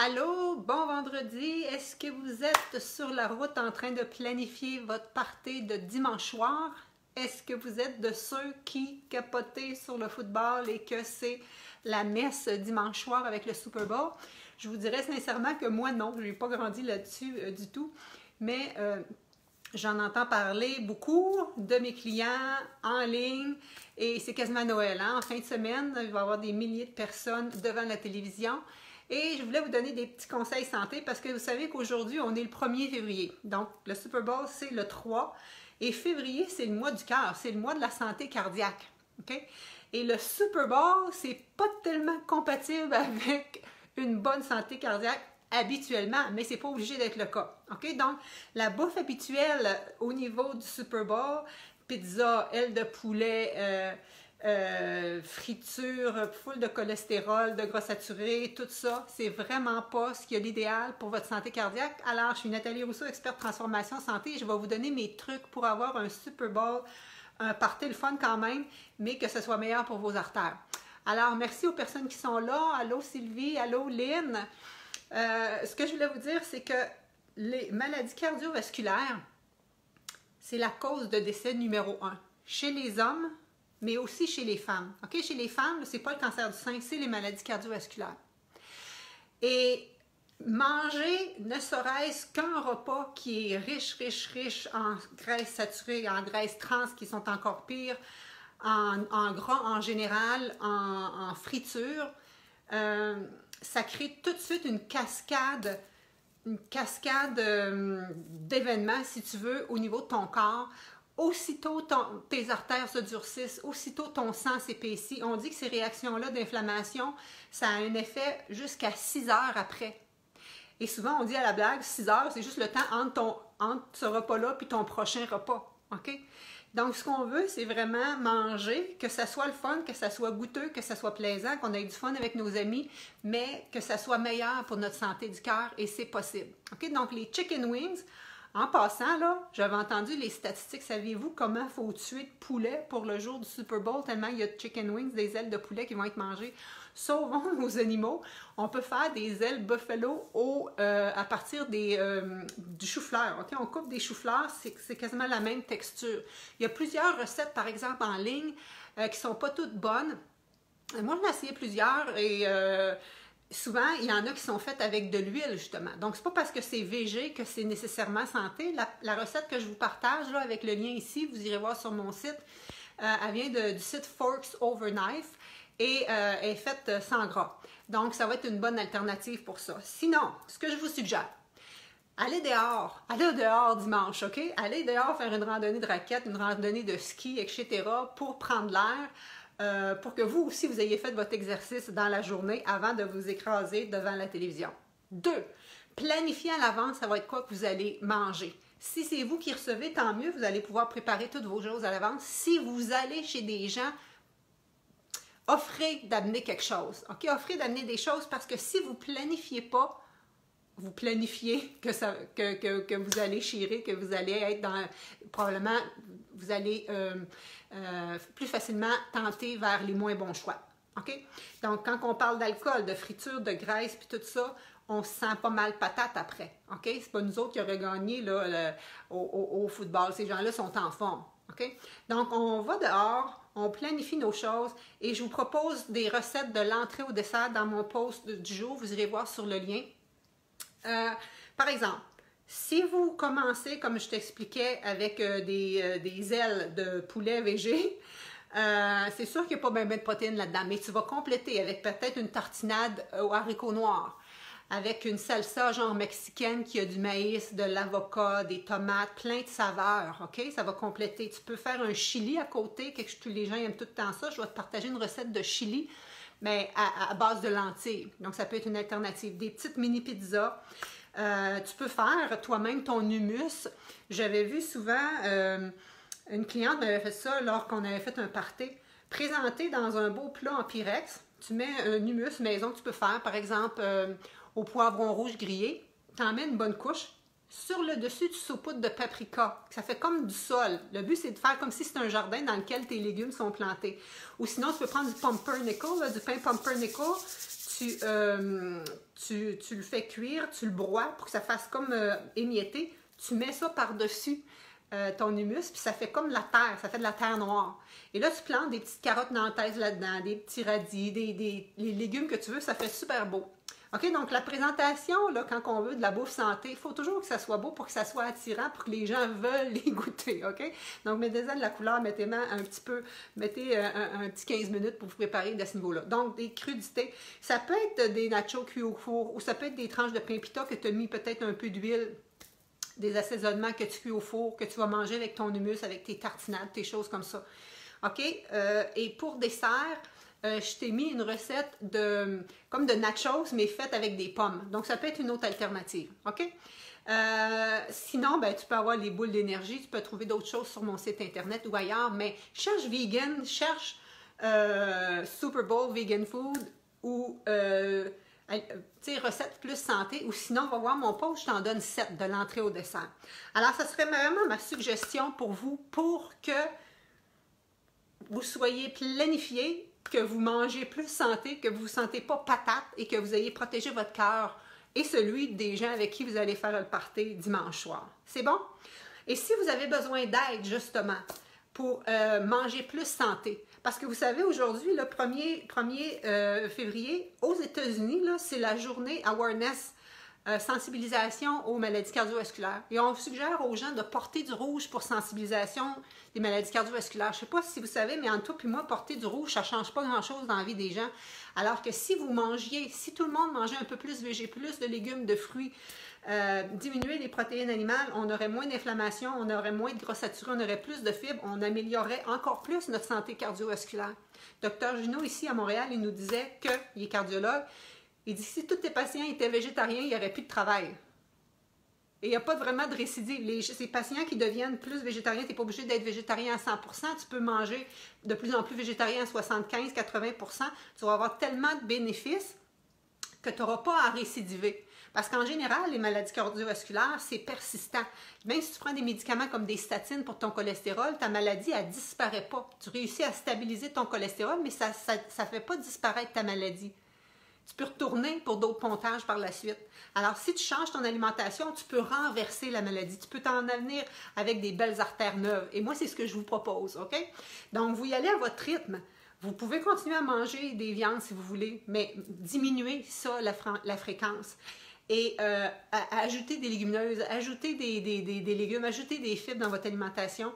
Allô, bon vendredi. Est-ce que vous êtes sur la route en train de planifier votre party de dimanche soir? Est-ce que vous êtes de ceux qui capotent sur le football et que c'est la messe dimanche soir avec le Super Bowl? Je vous dirais sincèrement que moi, non, je n'ai pas grandi là-dessus du tout, mais j'en entends parler beaucoup de mes clients en ligne et c'est quasiment Noël. Hein? En fin de semaine, il va y avoir des milliers de personnes devant la télévision. Et je voulais vous donner des petits conseils santé parce que vous savez qu'aujourd'hui, on est le 1er février. Donc, le Super Bowl, c'est le 3. Et février, c'est le mois du cœur. C'est le mois de la santé cardiaque. Okay? Et le Super Bowl, c'est pas tellement compatible avec une bonne santé cardiaque habituellement, mais c'est pas obligé d'être le cas. Okay? Donc, la bouffe habituelle au niveau du Super Bowl, pizza, aile de poulet, friture, full de cholestérol, de gras saturé, tout ça, c'est vraiment pas ce qui est l'idéal pour votre santé cardiaque. Alors, je suis Nathalie Rousseau, experte transformation santé, et je vais vous donner mes trucs pour avoir un Super Bowl, un party le fun quand même, mais que ce soit meilleur pour vos artères. Alors, merci aux personnes qui sont là. Allô Sylvie, allô Lynn. Ce que je voulais vous dire, c'est que les maladies cardiovasculaires, c'est la cause de décès numéro 1 chez les hommes, mais aussi chez les femmes. Okay? Chez les femmes, ce n'est pas le cancer du sein, c'est les maladies cardiovasculaires. Et manger ne serait-ce qu'un repas qui est riche en graisses saturées, en graisses trans qui sont encore pires, en gras en général, en friture, ça crée tout de suite une cascade d'événements, si tu veux, au niveau de ton corps. Aussitôt tes artères se durcissent, aussitôt ton sang s'épaissit. On dit que ces réactions-là d'inflammation, ça a un effet jusqu'à 6 heures après. Et souvent, on dit à la blague, 6 heures, c'est juste le temps entre ce repas-là puis ton prochain repas. Okay? Donc, ce qu'on veut, c'est vraiment manger, que ça soit le fun, que ça soit goûteux, que ça soit plaisant, qu'on ait du fun avec nos amis, mais que ça soit meilleur pour notre santé du cœur, et c'est possible. Okay? Donc, les chicken wings, en passant, là, j'avais entendu les statistiques. Saviez-vous comment il faut tuer de poulet pour le jour du Super Bowl, tellement il y a de chicken wings, des ailes de poulet qui vont être mangées? Sauvons nos animaux. On peut faire des ailes buffalo à partir du chou-fleur. Okay? On coupe des choux-fleurs, c'est quasiment la même texture. Il y a plusieurs recettes, par exemple, en ligne, qui ne sont pas toutes bonnes. Moi, j'en ai essayé plusieurs et souvent, il y en a qui sont faites avec de l'huile, justement. Donc, c'est pas parce que c'est végé que c'est nécessairement santé. La recette que je vous partage, là, avec le lien ici, vous irez voir sur mon site, elle vient du site Forks Over Knife et est faite sans gras. Donc, ça va être une bonne alternative pour ça. Sinon, ce que je vous suggère, allez dehors dimanche, OK? Allez dehors faire une randonnée de raquettes, une randonnée de ski, etc. pour prendre l'air. Pour que vous aussi, vous ayez fait votre exercice dans la journée avant de vous écraser devant la télévision. 2. Planifiez à l'avance, ça va être quoi que vous allez manger. Si c'est vous qui recevez, tant mieux, vous allez pouvoir préparer toutes vos choses à l'avance. Si vous allez chez des gens, offrez d'amener quelque chose. OK? Offrez d'amener des choses parce que si vous ne planifiez pas, vous planifiez que vous allez chirer, que vous allez être dans... Probablement, vous allez plus facilement tenter vers les moins bons choix. OK? Donc, quand on parle d'alcool, de friture, de graisse, puis tout ça, on se sent pas mal patate après. OK? C'est pas nous autres qui aurions gagné là, au football. Ces gens-là sont en forme. OK? Donc, on va dehors, on planifie nos choses et je vous propose des recettes de l'entrée au dessert dans mon post du jour. Vous irez voir sur le lien. Par exemple, si vous commencez, comme je t'expliquais, avec des ailes de poulet végé, c'est sûr qu'il n'y a pas bien de protéines là-dedans, mais tu vas compléter avec peut-être une tartinade aux haricots noirs, avec une salsa genre mexicaine qui a du maïs, de l'avocat, des tomates, plein de saveurs, OK? Ça va compléter. Tu peux faire un chili à côté, que tous les gens aiment tout le temps ça. Je vais te partager une recette de chili, mais à base de lentilles. Donc, ça peut être une alternative. Des petites mini-pizzas. Tu peux faire toi-même ton hummus. J'avais vu souvent, une cliente m'avait fait ça lors qu'on avait fait un party. Présenté dans un beau plat en Pyrex. Tu mets un hummus maison que tu peux faire, par exemple, au poivron rouge grillé. Tu en mets une bonne couche. Sur le dessus, tu saupoudres de paprika. Ça fait comme du sol. Le but, c'est de faire comme si c'était un jardin dans lequel tes légumes sont plantés. Ou sinon, tu peux prendre du pumpernickel, du pain pumpernickel. tu le fais cuire, tu le broies pour que ça fasse comme émietté. Tu mets ça par-dessus ton humus, puis ça fait comme de la terre, ça fait de la terre noire. Et là, tu plantes des petites carottes nantaises là-dedans, des petits radis, les légumes que tu veux, ça fait super beau. OK, donc la présentation, là, quand on veut de la bouffe santé, il faut toujours que ça soit beau pour que ça soit attirant, pour que les gens veulent les goûter, OK? Donc, mettez-en de la couleur, mettez un petit peu, mettez un petit 15 minutes pour vous préparer de ce niveau-là. Donc, des crudités. Ça peut être des nachos cuits au four, ou ça peut être des tranches de pain pita que tu as mis peut-être un peu d'huile, des assaisonnements que tu cuis au four, que tu vas manger avec ton hummus, avec tes tartinades, tes choses comme ça. OK? Et pour dessert, je t'ai mis une recette comme de nachos, mais faite avec des pommes. Donc, ça peut être une autre alternative. OK? Sinon, ben, tu peux avoir les boules d'énergie. Tu peux trouver d'autres choses sur mon site Internet ou ailleurs. Mais cherche vegan, cherche Super Bowl Vegan Food ou recettes plus santé. Ou sinon, va voir mon post, je t'en donne 7 de l'entrée au dessert. Alors, ça serait vraiment ma suggestion pour vous pour que vous soyez planifié, que vous mangez plus santé, que vous ne vous sentez pas patate et que vous ayez protégé votre cœur et celui des gens avec qui vous allez faire le party dimanche soir. C'est bon? Et si vous avez besoin d'aide, justement, pour manger plus santé, parce que vous savez, aujourd'hui, le 1er février, aux États-Unis, c'est la journée Awareness, sensibilisation aux maladies cardiovasculaires. Et on suggère aux gens de porter du rouge pour sensibilisation des maladies cardiovasculaires. Je ne sais pas si vous savez, mais entre toi et moi, porter du rouge, ça ne change pas grand-chose dans la vie des gens. Alors que si vous mangiez, si tout le monde mangeait un peu plus végé, plus de légumes, de fruits, diminuer les protéines animales, on aurait moins d'inflammation, on aurait moins de gras saturés, on aurait plus de fibres, on améliorerait encore plus notre santé cardiovasculaire. Docteur Junot, ici à Montréal, il nous disait qu'il est cardiologue. Il dit, si tous tes patients étaient végétariens, il n'y aurait plus de travail. Et il n'y a pas vraiment de récidive. Ces patients qui deviennent plus végétariens, tu n'es pas obligé d'être végétarien à 100%, tu peux manger de plus en plus végétarien à 75-80%. Tu vas avoir tellement de bénéfices que tu n'auras pas à récidiver. Parce qu'en général, les maladies cardiovasculaires, c'est persistant. Même si tu prends des médicaments comme des statines pour ton cholestérol, ta maladie, elle ne disparaît pas. Tu réussis à stabiliser ton cholestérol, mais ça ne fait pas disparaître ta maladie. Tu peux retourner pour d'autres pontages par la suite. Alors, si tu changes ton alimentation, tu peux renverser la maladie. Tu peux t'en venir avec des belles artères neuves. Et moi, c'est ce que je vous propose, OK? Donc, vous y allez à votre rythme. Vous pouvez continuer à manger des viandes si vous voulez, mais diminuez ça, la fréquence. Et ajouter des légumineuses, ajouter des légumes, ajouter des fibres dans votre alimentation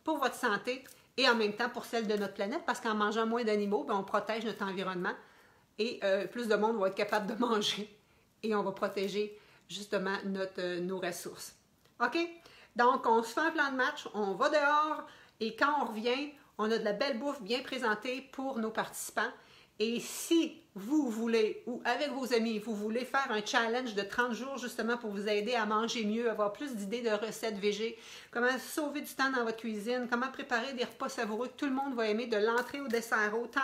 pour votre santé et en même temps pour celle de notre planète, parce qu'en mangeant moins d'animaux, on protège notre environnement. Et plus de monde va être capable de manger et on va protéger justement nos ressources. OK? Donc, on se fait un plan de match, on va dehors et quand on revient, on a de la belle bouffe bien présentée pour nos participants. Et si vous voulez, ou avec vos amis, vous voulez faire un challenge de 30 jours justement pour vous aider à manger mieux, avoir plus d'idées de recettes végé, comment sauver du temps dans votre cuisine, comment préparer des repas savoureux que tout le monde va aimer de l'entrée au dessert, autant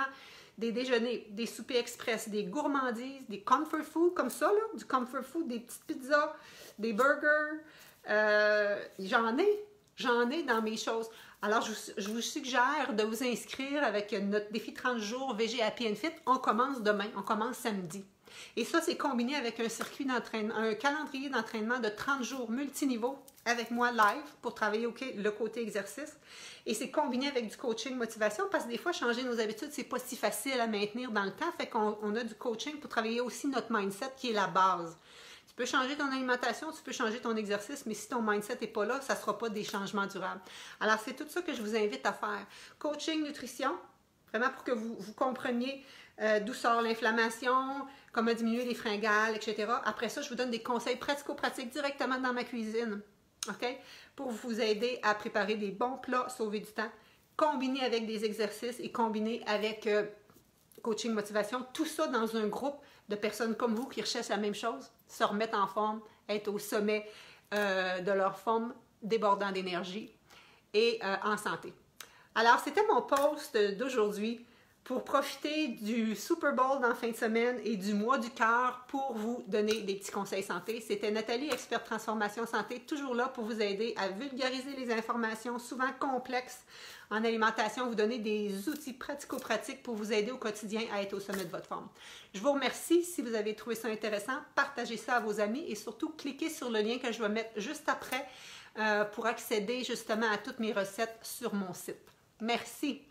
des déjeuners, des soupers express, des gourmandises, des comfort food comme ça, là, du comfort food, des petites pizzas, des burgers. J'en ai dans mes choses. Alors, je vous suggère de vous inscrire avec notre défi 30 jours VG Happy and Fit. On commence demain, on commence samedi. Et ça, c'est combiné avec un circuit d'entraînement, un calendrier d'entraînement de 30 jours multiniveau avec moi live pour travailler le côté exercice. Et c'est combiné avec du coaching motivation parce que des fois, changer nos habitudes, c'est pas si facile à maintenir dans le temps. Fait qu'on a du coaching pour travailler aussi notre mindset qui est la base. Tu peux changer ton alimentation, tu peux changer ton exercice, mais si ton mindset n'est pas là, ça ne sera pas des changements durables. Alors, c'est tout ça que je vous invite à faire. Coaching, nutrition, vraiment pour que vous compreniez d'où sort l'inflammation, comment diminuer les fringales, etc. Après ça, je vous donne des conseils pratico-pratiques directement dans ma cuisine, OK? Pour vous aider à préparer des bons plats, sauver du temps, combiner avec des exercices et combiner avec coaching motivation. Tout ça dans un groupe de personnes comme vous qui recherchent la même chose, se remettre en forme, être au sommet de leur forme, débordant d'énergie et en santé. Alors, c'était mon post d'aujourd'hui pour profiter du Super Bowl dans la fin de semaine et du mois du cœur pour vous donner des petits conseils santé. C'était Nathalie, experte transformation santé, toujours là pour vous aider à vulgariser les informations souvent complexes en alimentation, vous donner des outils pratico-pratiques pour vous aider au quotidien à être au sommet de votre forme. Je vous remercie. Si vous avez trouvé ça intéressant, partagez ça à vos amis et surtout cliquez sur le lien que je vais mettre juste après pour accéder justement à toutes mes recettes sur mon site. Merci.